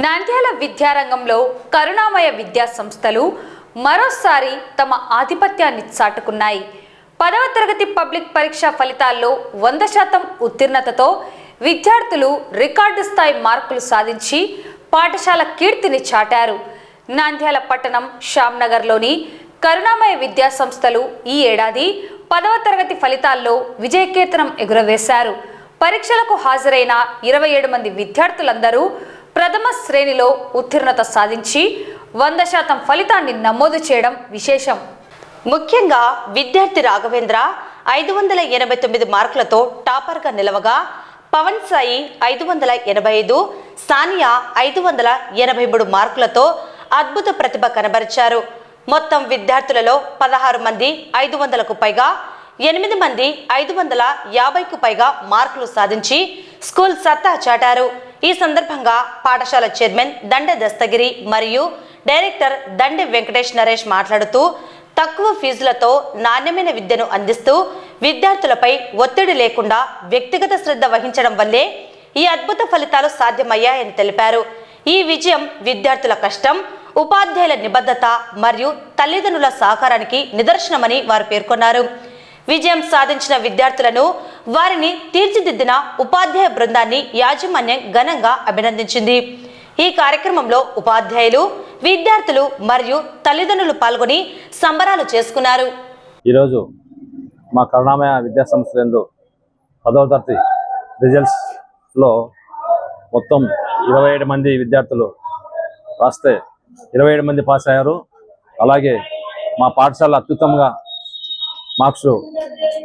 నంద్యాల విద్యారంగంలో కరుణామయ విద్యా సంస్థలు మరోసారి తమ ఆధిపత్యాన్ని చాటుకున్నాయి. 10వ తరగతి పబ్లిక్ పరీక్ష ఫలితాల్లో 100% ఉత్తీర్ణతతో విద్యార్థులు రికార్డు స్థాయి మార్కులు సాధించి పాఠశాల కీర్తిని చాటారు. నంద్యాల పట్టణం శ్యామ్నగర్లోని కరుణామయ విద్యా సంస్థలు ఈ ఏడాది 10వ తరగతి ఫలితాల్లో విజయకేతనం ఎగురవేశారు. పరీక్షలకు హాజరైన 27 మంది విద్యార్థులందరూ ప్రథమ శ్రేణిలో ఉత్తీర్ణత సాధించి 100% ఫలితాన్ని నమోదు చేయడం విశేషం. ముఖ్యంగా విద్యార్థి రాఘవేంద్ర 589 మార్కులతో టాపర్గా నిలవగా, పవన్ సాయి 585, సానియా 583 మార్కులతో అద్భుత ప్రతిభ కనబరిచారు. మొత్తం విద్యార్థులలో 16 మంది 500కు పైగా, 8 మంది 550కు పైగా మార్కులు సాధించి స్కూల్ సత్తా చాటారు. ఈ సందర్భంగా పాఠశాల చైర్మన్ దండె దస్తగిరి మరియు డైరెక్టర్ దండె వెంకటేష్ నరేష్ మాట్లాడుతూ, తక్కువ ఫీజులతో నాణ్యమైన విద్యను అందిస్తూ విద్యార్థులపై ఒత్తిడి లేకుండా వ్యక్తిగత శ్రద్ధ వహించడం వల్లే ఈ అద్భుత ఫలితాలు సాధ్యమయ్యాయని తెలిపారు. ఈ విజయం విద్యార్థుల కష్టం, ఉపాధ్యాయుల నిబద్ధత మరియు తల్లిదండ్రుల సహకారానికి నిదర్శనమని వారు పేర్కొన్నారు. విజయం సాధించిన విద్యార్థులను, వారిని తీర్చిదిద్దిన ఉపాధ్యాయ బృందాన్ని యాజమాన్యం ఘనంగా అభినందించింది. ఈ కార్యక్రమంలో ఉపాధ్యాయులు, విద్యార్థులు మరియు తల్లిదండ్రులు పాల్గొని సంబరాలు చేసుకున్నారు. ఈరోజు మా కరుణామయ విద్యా సంస్థలందు 10వ తరగతి రిజల్ట్స్లో మొత్తం 27 మంది విద్యార్థులు రాస్తే 27 మంది పాస్ అయ్యారు. అలాగే మా పాఠశాల అత్యుత్తమంగా మార్క్స్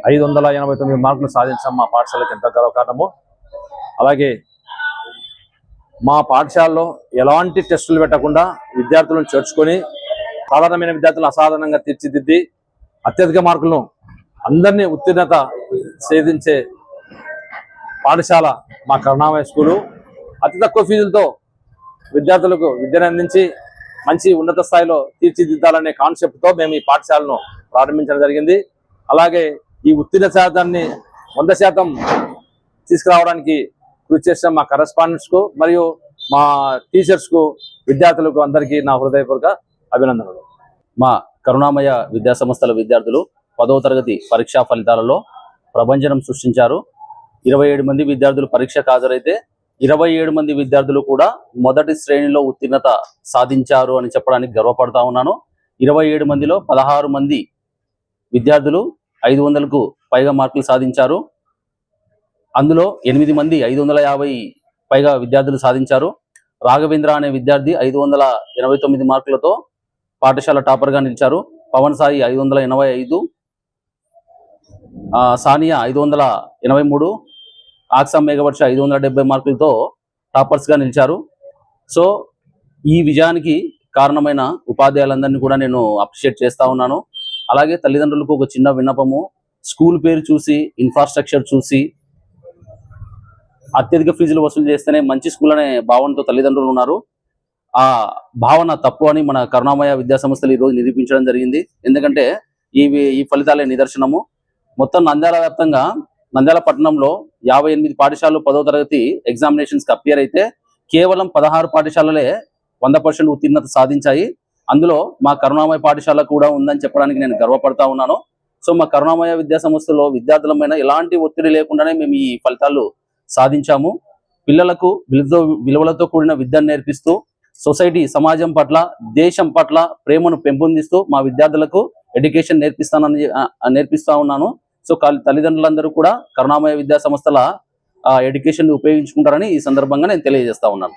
589 మార్కులు సాధించాం. మా పాఠశాలకు ఎంత గర్వకారణము. అలాగే మా పాఠశాలలో ఎలాంటి టెస్టులు పెట్టకుండా విద్యార్థులను చేర్చుకొని సాధారణమైన విద్యార్థులను అసాధారణంగా తీర్చిదిద్ది అత్యధిక మార్కులను అందరినీ ఉత్తీర్ణత సాధించే పాఠశాల మా కరుణామయ స్కూలు. అతి తక్కువ ఫీజులతో విద్యార్థులకు విద్యను అందించి మంచి ఉన్నత స్థాయిలో తీర్చిదిద్దాలనే కాన్సెప్ట్తో మేము ఈ పాఠశాలను ప్రారంభించడం జరిగింది. అలాగే ఈ ఉత్తీర్ణ శాతాన్ని 100% తీసుకురావడానికి కృషి చేసిన మా కరెస్పాండెంట్స్కు మరియు మా టీచర్స్కు, విద్యార్థులకు అందరికీ నా హృదయపూర్వక అభినందనలు. మా కరుణామయ విద్యా సంస్థల విద్యార్థులు 10వ తరగతి పరీక్షా ఫలితాలలో ప్రభంజనం సృష్టించారు. 27 మంది విద్యార్థులు పరీక్షకు హాజరైతే 27 మంది విద్యార్థులు కూడా మొదటి శ్రేణిలో ఉత్తీర్ణత సాధించారు అని చెప్పడానికి గర్వపడతా ఉన్నాను. 27 మందిలో 16 మంది విద్యార్థులు 500కు పైగా మార్కులు సాధించారు. అందులో 8 మంది 550 పైగా విద్యార్థులు సాధించారు. రాఘవేంద్ర అనే విద్యార్థి 589 మార్కులతో పాఠశాల టాపర్గా నిలిచారు. పవన్ సాయి 585, సానియా 583, ఆక్సా మేఘవర్ష 570 మార్కులతో టాపర్స్గా నిలిచారు. సో ఈ విజయానికి కారణమైన ఉపాధ్యాయులందరినీ కూడా నేను అప్రిషియేట్ చేస్తా ఉన్నాను. అలాగే తల్లిదండ్రులకు ఒక చిన్న విన్నపము, స్కూల్ పేరు చూసి, ఇన్ఫ్రాస్ట్రక్చర్ చూసి అత్యధిక ఫీజులు వసూలు చేస్తేనే మంచి స్కూల్ అనే భావనతో తల్లిదండ్రులు ఉన్నారు. ఆ భావన తప్పు అని మన కరుణామయ విద్యా సంస్థలు ఈరోజు నిరూపించడం జరిగింది. ఎందుకంటే ఈ ఫలితాలే నిదర్శనము. మొత్తం నంద్యాల వ్యాప్తంగా, నంద్యాల పట్టణంలో 58 పాఠశాలలు 10వ తరగతి ఎగ్జామినేషన్స్కి అపియర్ అయితే కేవలం 16 పాఠశాలలే 100% ఉత్తీర్ణత సాధించాయి. అందులో మా కరుణామయ పాఠశాల కూడా ఉందని చెప్పడానికి నేను గర్వపడతా ఉన్నాను. సో మా కరుణామయ విద్యా సంస్థలో విద్యార్థులమైన ఎలాంటి ఒత్తిడి లేకుండానే మేము ఈ ఫలితాలు సాధించాము. పిల్లలకు విలువలతో కూడిన విద్యను నేర్పిస్తూ సొసైటీ, సమాజం పట్ల, దేశం పట్ల ప్రేమను పెంపొందిస్తూ మా విద్యార్థులకు ఎడ్యుకేషన్ నేర్పిస్తా ఉన్నాను. సో తల్లిదండ్రులందరూ కూడా కరుణామయ విద్యా సంస్థల ఎడ్యుకేషన్ ఉపయోగించుకుంటారని ఈ సందర్భంగా నేను తెలియజేస్తా ఉన్నాను.